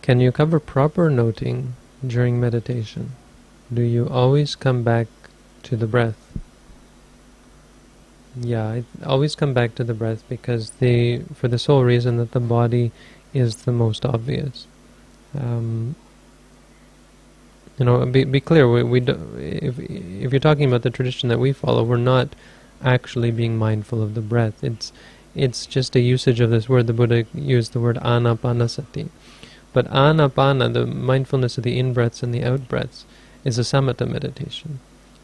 Can you cover proper noting during meditation? Do you always come back to the breath? Yeah, I always come back to the breath because for the sole reason that the body is the most obvious. Be clear. If you're talking about the tradition that we follow, we're not actually being mindful of the breath. It's just a usage of this word. The Buddha used the word anapanasati. But anapana, the mindfulness of the in-breaths and the out-breaths, is a samatha meditation.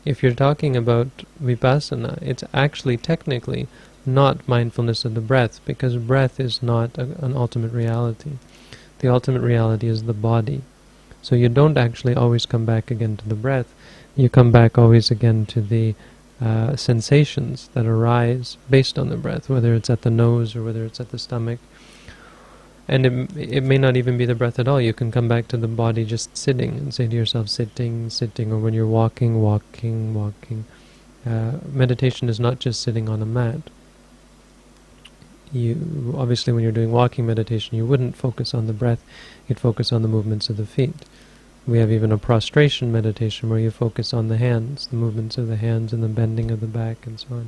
If you're talking about vipassana, it's actually technically not mindfulness of the breath, because breath is not an ultimate reality. The ultimate reality is the body. So you don't actually always come back again to the breath. You come back always again to the sensations that arise based on the breath, whether it's at the nose or whether it's at the stomach. And it may not even be the breath at all. You can come back to the body just sitting and say to yourself, sitting, sitting, or when you're walking, walking, walking. Meditation is not just sitting on a mat. Obviously, when you're doing walking meditation, you wouldn't focus on the breath. You'd focus on the movements of the feet. We have even a prostration meditation where you focus on the hands, the movements of the hands and the bending of the back and so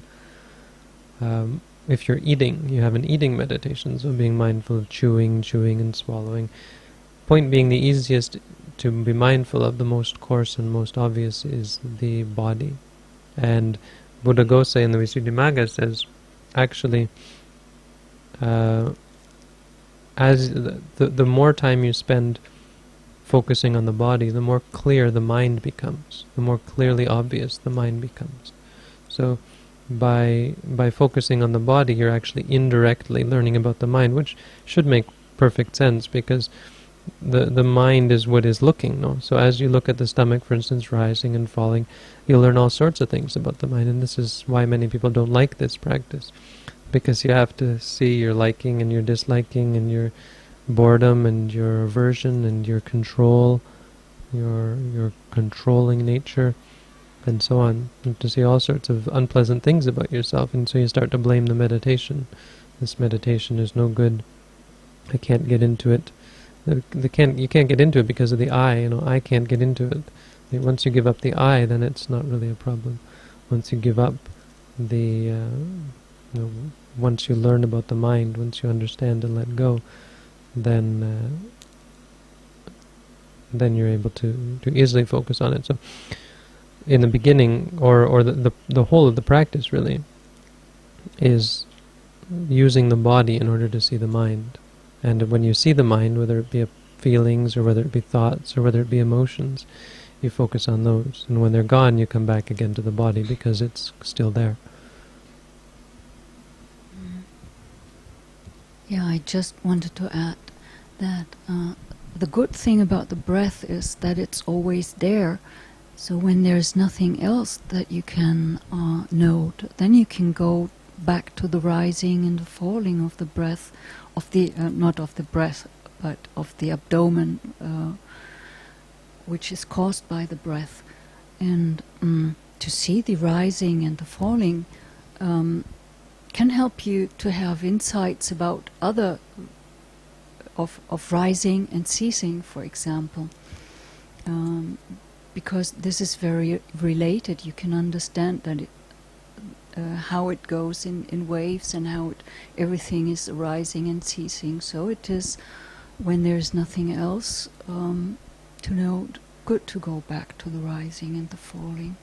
on. If you're eating, you have an eating meditation, so being mindful of chewing and swallowing. Point being, the easiest to be mindful of, the most coarse and most obvious, is the body. And Buddha Gosai in the Visuddhimagga says, actually, as the more time you spend focusing on the body, the more clear the mind becomes, the more clearly obvious the mind becomes. So by focusing on the body, you're actually indirectly learning about the mind, which should make perfect sense, because the mind is what is looking. No? So as you look at the stomach, for instance, rising and falling, you'll learn all sorts of things about the mind, and this is why many people don't like this practice, because you have to see your liking and your disliking and your boredom and your aversion and your control, your controlling nature, and so on. You have to see all sorts of unpleasant things about yourself, and so you start to blame the meditation. This meditation is no good. I can't get into it. You can't get into it because of the I. I can't get into it. Once you give up the I, then it's not really a problem. Once you give up the, once you learn about the mind, once you understand and let go, then you're able to easily focus on it. So in the beginning, or the whole of the practice really, is using the body in order to see the mind. And when you see the mind, whether it be feelings or whether it be thoughts or whether it be emotions, you focus on those. And when they're gone, you come back again to the body because it's still there. Yeah, I just wanted to add that the good thing about the breath is that it's always there. So when there's nothing else that you can note, then you can go back to the rising and the falling of the breath, of the not of the breath, but of the abdomen, which is caused by the breath. And to see the rising and the falling can help you to have insights about other of rising and ceasing, for example, because this is very related. You can understand that how it goes in waves and how everything is rising and ceasing. So it is, when there's nothing else to note, good to go back to the rising and the falling.